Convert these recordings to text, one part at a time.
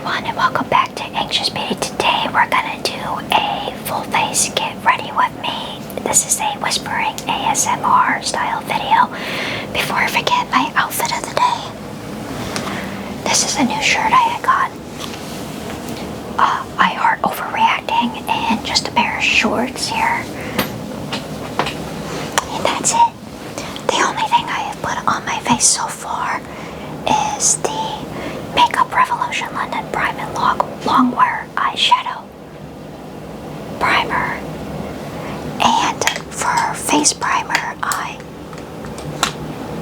everyone, and welcome back to Anxious Beauty. Today we're gonna do a full face get ready with me. This is a whispering ASMR style video. Before I forget, my outfit of the day. This is a new shirt I had got. I heart overreacting, and just a pair of shorts here. And that's it. The only thing I have put on my face so far is the Makeup Revolution London Prime and Longwear eyeshadow primer. And for face primer, I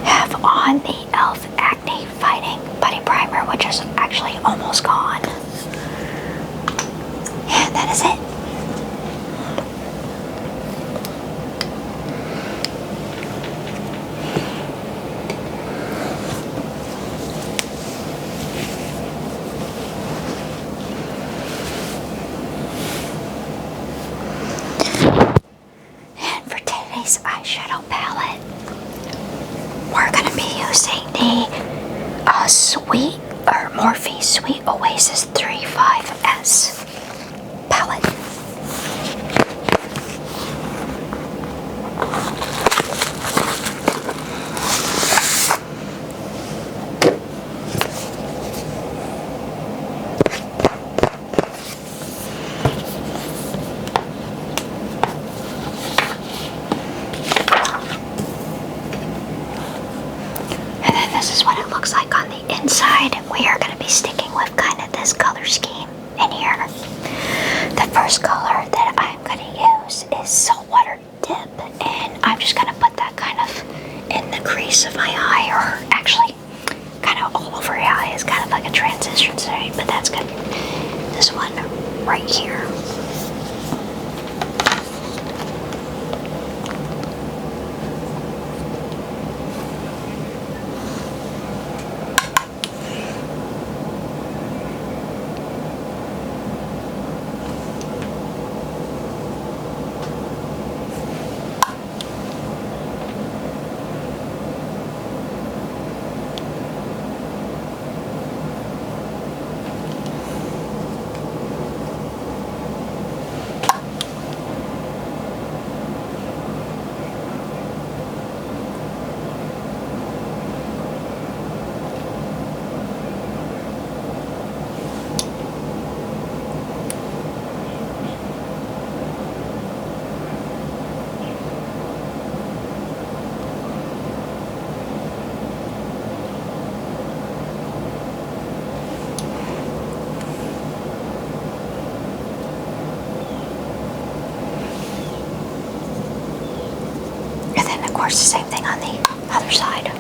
have on the e.l.f. Acne Fighting Putty Primer, which is actually almost gone. And that is it. Eyeshadow palette, we're going to be using the Morphe Sweet Oasis 35S palette. This is what it looks like on the inside. We are going to be sticking with kind of this color scheme in here. The first color that I'm going to use is Saltwater Dip, and I'm just going to put that kind of in the crease of my eye, or actually kind of all over your eye. It's kind of like a transition shade, but that's good. This one right here. Of course, the same thing on the other side.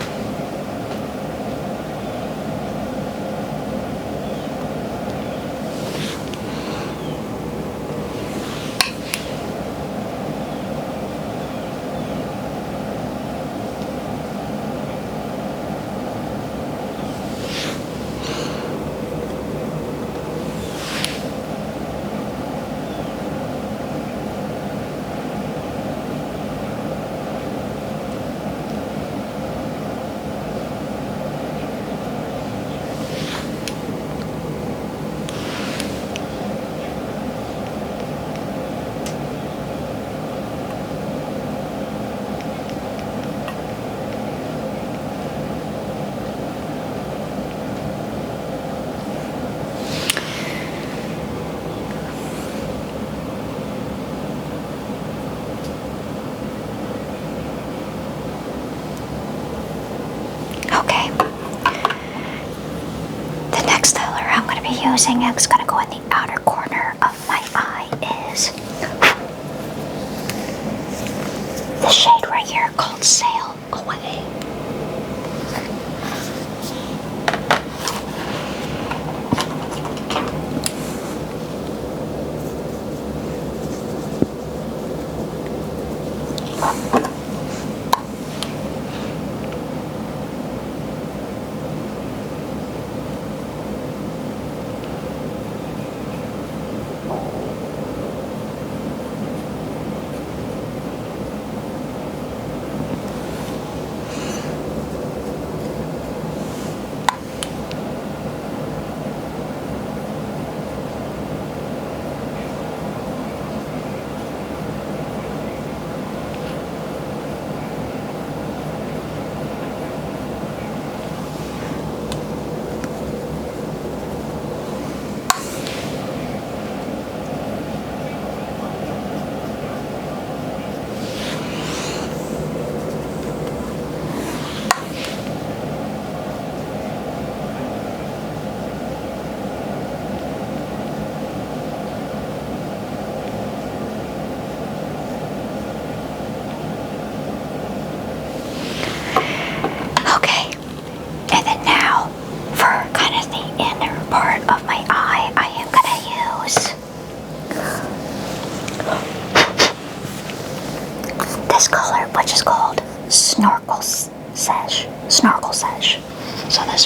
Using it's going to go in the outer corner of my eye is the shade right here called Sail Away.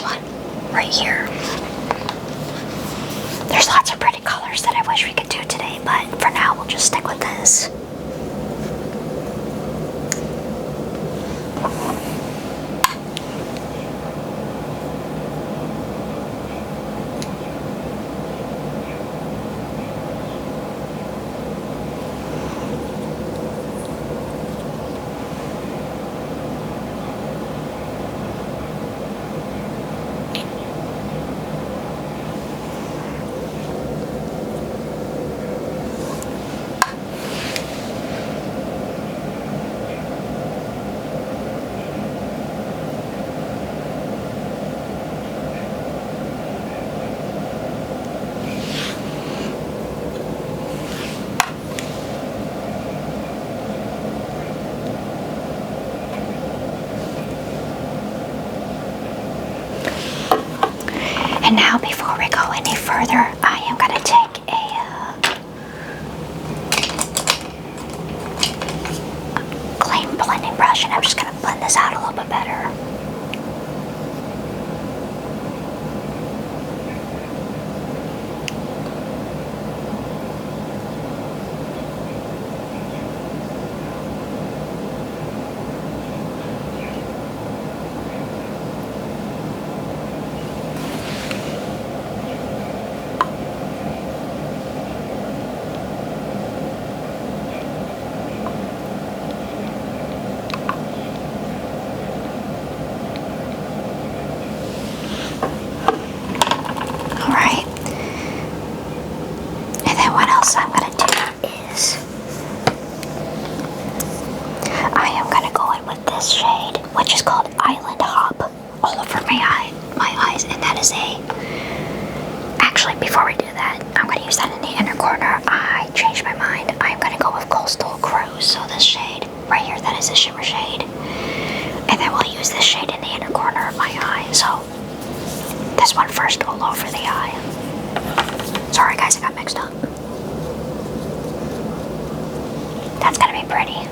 one right here. There's lots of pretty colors that I wish we could do today, but for now we'll just stick with this. And now, before we go any further, I am going to take a clean blending brush and I'm just going to blend this out a little bit better. I'm going to do is I am going to go in with this shade, which is called Island Hop, all over my eyes, and that is actually, before we do that, I'm going to use that in the inner corner. I changed my mind. I'm going to go with Coastal Cruise, so this shade right here, that is a shimmer shade, and then we'll use this shade in the inner corner of my eye. So this one first all over the eye. Sorry guys, I got mixed up. That's gonna be pretty.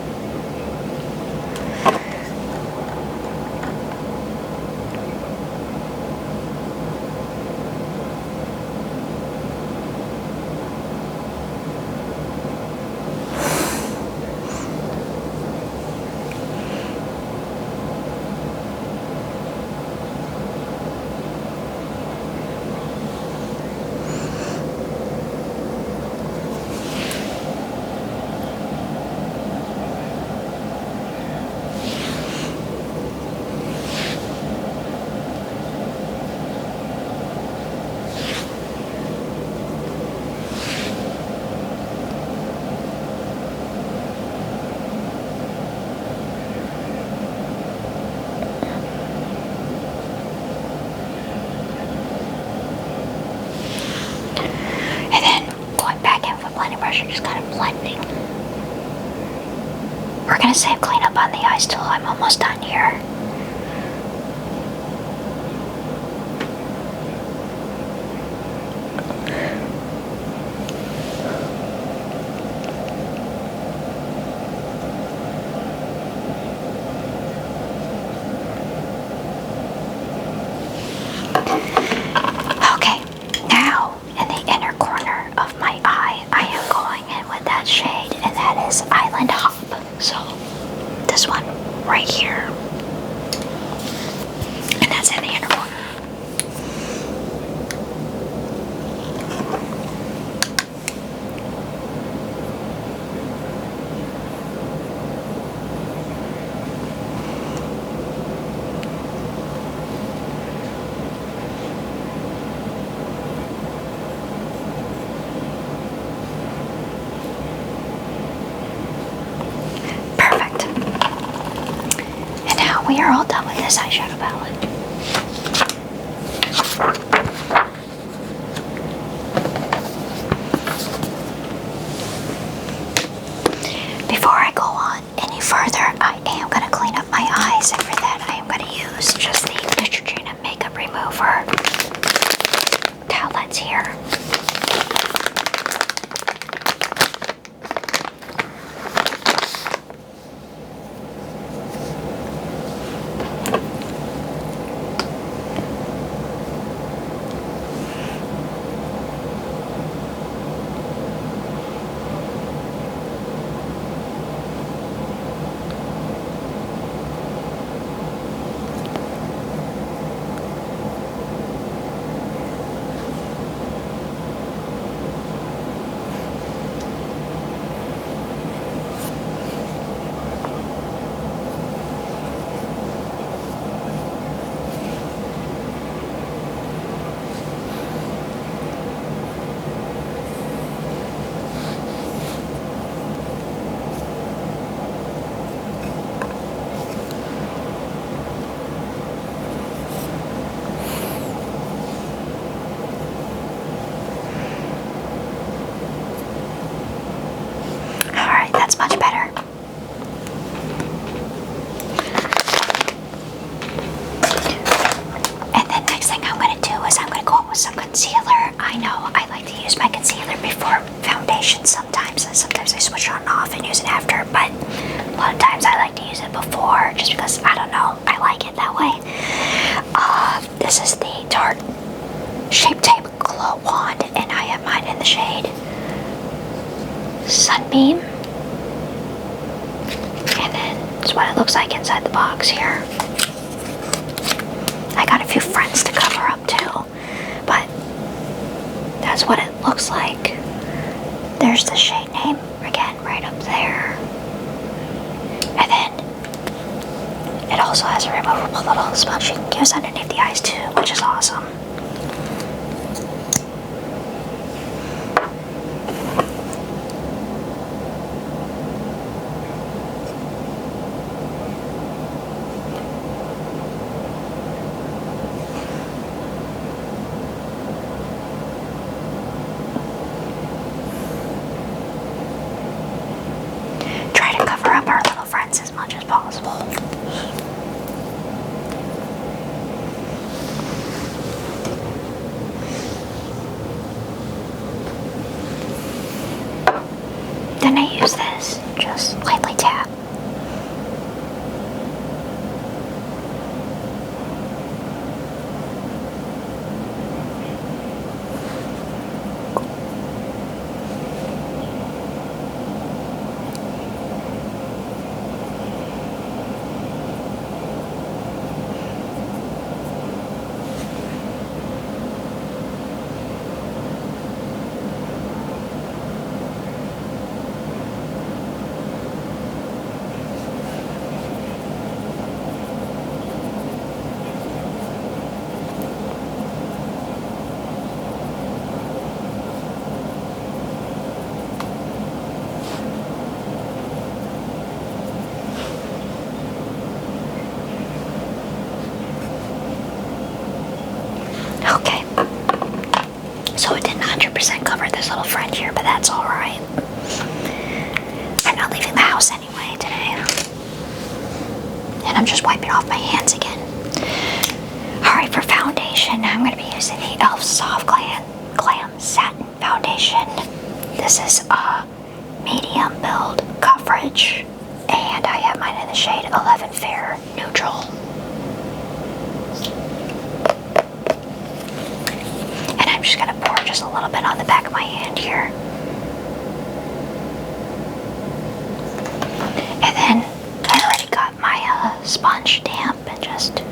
Brush and just kind of blending. We're gonna save cleanup on the eyes till I'm almost done here. Okay, now in the inner corner of my eye, I am going in with that shade, and that is Island Hop. So this one right here, and that's in the inner corner. We are all done with this eyeshadow palette. Before I go on any further, I am going to clean up my eyes, and for that I am going to use just the Neutrogena Makeup Remover towelettes here. with some concealer. I know I like to use my concealer before foundation sometimes, and sometimes I switch on and off and use it after, but a lot of times I like to use it before just because, I don't know, I like it that way. This is the Tarte Shape Tape Glow Wand, and I have mine in the shade Sunbeam. And then it's what it looks like inside the box here. I got a few friends to cover up too, but that's what it looks like. There's the shade name again right up there. And then it also has a removable little sponge you can use underneath the eyes too, which is awesome. Try to cover up our little friends as much as possible. Then I use this, just lightly tap. Okay, so it didn't 100% cover this little friend here, but that's alright. I'm not leaving the house anyway today. And I'm just wiping off my hands again. Alright, for foundation, I'm going to be using the e.l.f. Soft Glam Satin Foundation. This is a medium build coverage, and I have mine in the shade 11 Fair Neutral. I'm just going to pour just a little bit on the back of my hand here. And then I already got my sponge damp and just...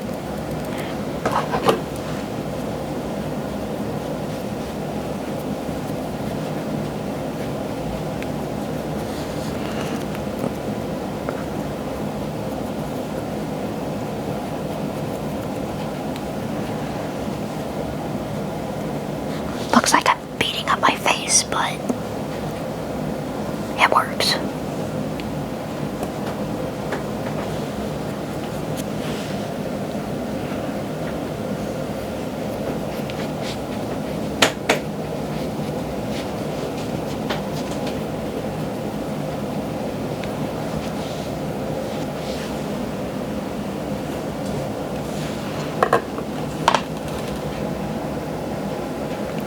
Looks like I'm beating up my face, but it works.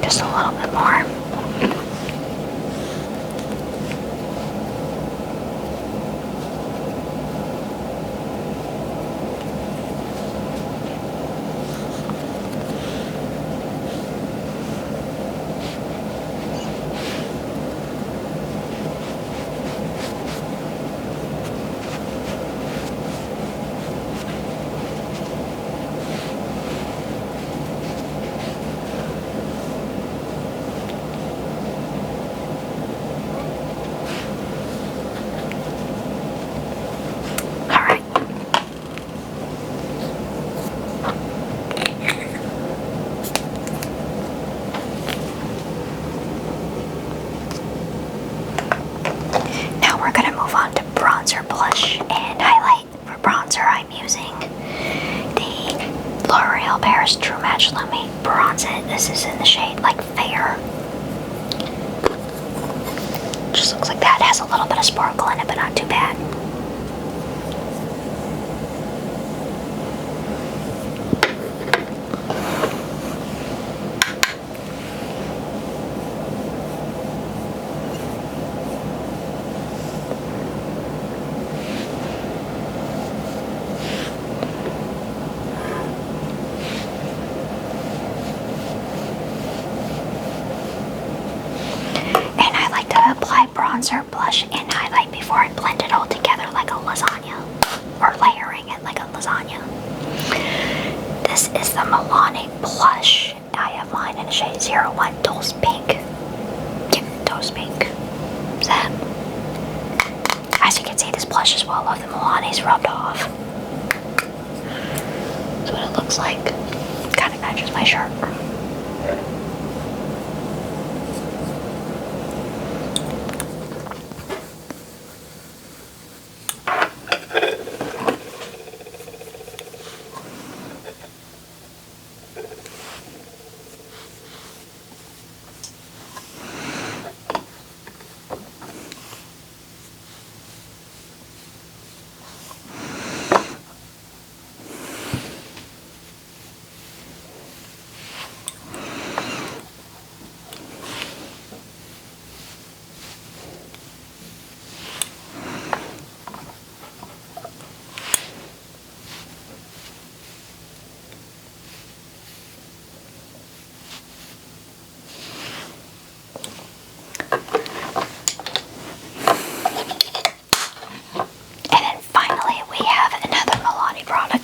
Just a little bit more. blush and highlight. For bronzer, I'm using the L'Oreal Paris True Match Lumi Bronze It. This is in the shade like Fair. Just looks like that. It has a little bit of sparkle in it, but not too bad. to apply bronzer, blush, and highlight before I blend it all together like a lasagna. Or layering it like a lasagna. This is the Milani Blush. I have mine in the shade 01 Toast Pink. Yeah, Toast Pink. Is that? As you can see, this blush is well off the Milani's rubbed off. That's what it looks like. Kind of matches my shirt.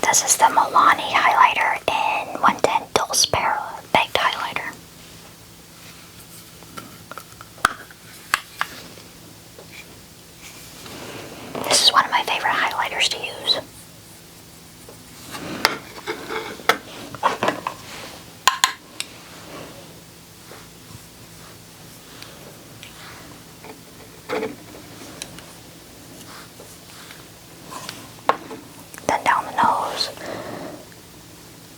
This is the Milani highlighter in 110 Dulce Para Baked Highlighter. This is one of my favorite highlighters to use. Then down the nose.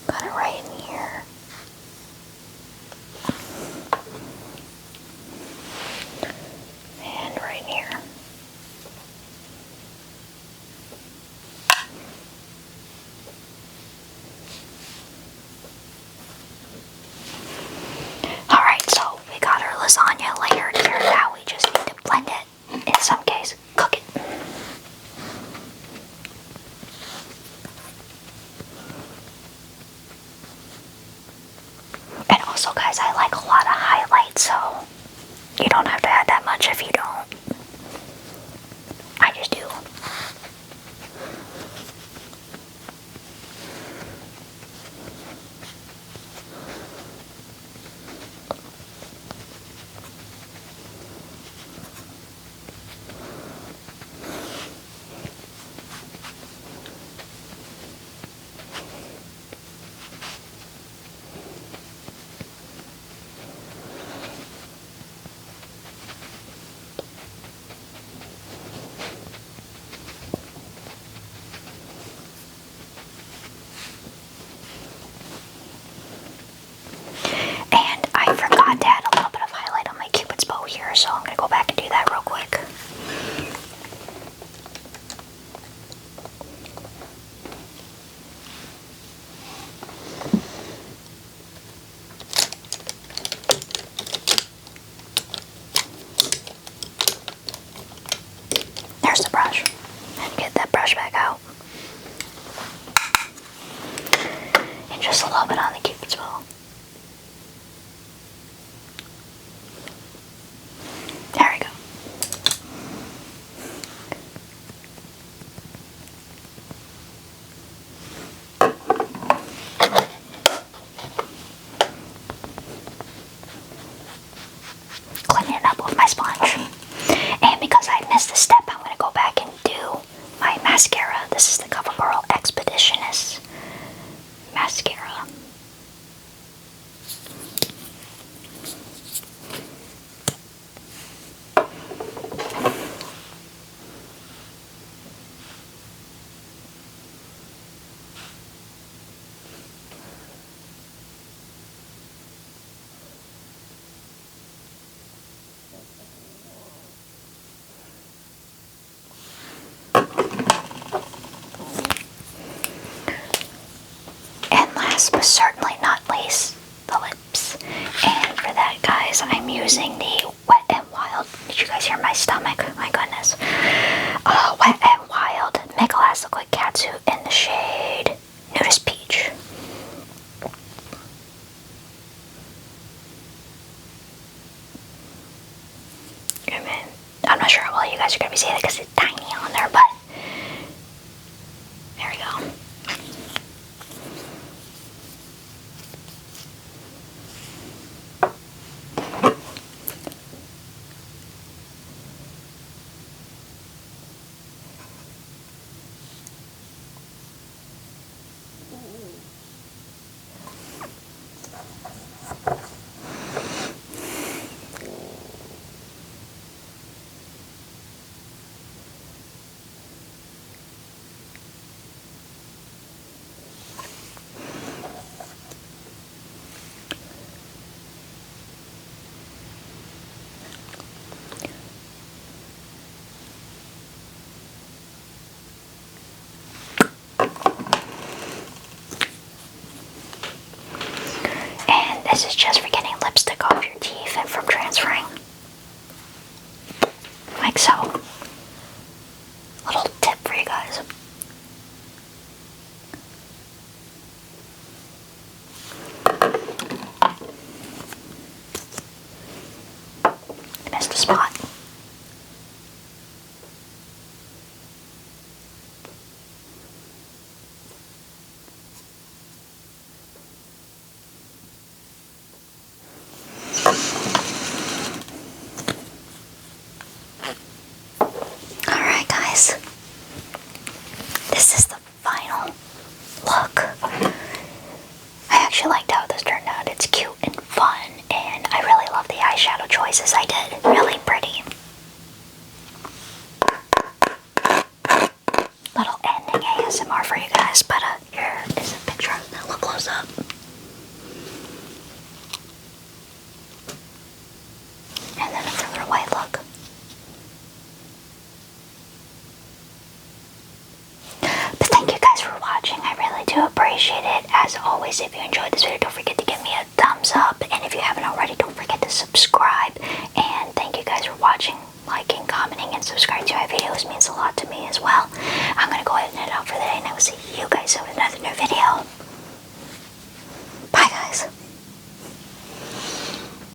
Got it right in here. And right in here. Alright, so we got our lasagna layered here. Now we just need to blend it. In some case, cook it. And also, guys, I like a lot of highlights, so you don't have to add that much if you don't. I just do. So I'm gonna go back and do that real quick. There's the brush. And get that brush back out. And just a little bit on the Cupid's bow. There we go. Clean it up with my sponge. And because I missed a step, I'm going to go back and do my mascara. This is the CoverGirl Expeditionist mascara. Last but certainly not least, the lips. And for that, guys, I'm using the Wet n Wild. Did you guys hear my stomach? My goodness. Wet n Wild Mega Liquid Catsuit in the shade Nudist Peach. And guys are gonna be seeing it because it's tiny on there, but there we go. And this is just for getting lipstick off your teeth and from transferring. Like so. Little tip for you guys. Missed a spot. Alright guys, this is the final look. I actually liked how this turned out. It's cute and fun, and I really love the eyeshadow choices I did. Really pretty. Little ending ASMR for you guys, but here is a picture of it. Look close up. And then a further white look. But thank you guys for watching. I really do appreciate it. As always, if you enjoyed this video, don't forget to give me a thumbs up. And if you haven't already, don't forget to subscribe. And thank you guys for watching, liking, commenting, and subscribing to my videos. It means a lot to me as well. I'm going to go ahead and head out for the day, and I will see you guys in another new video.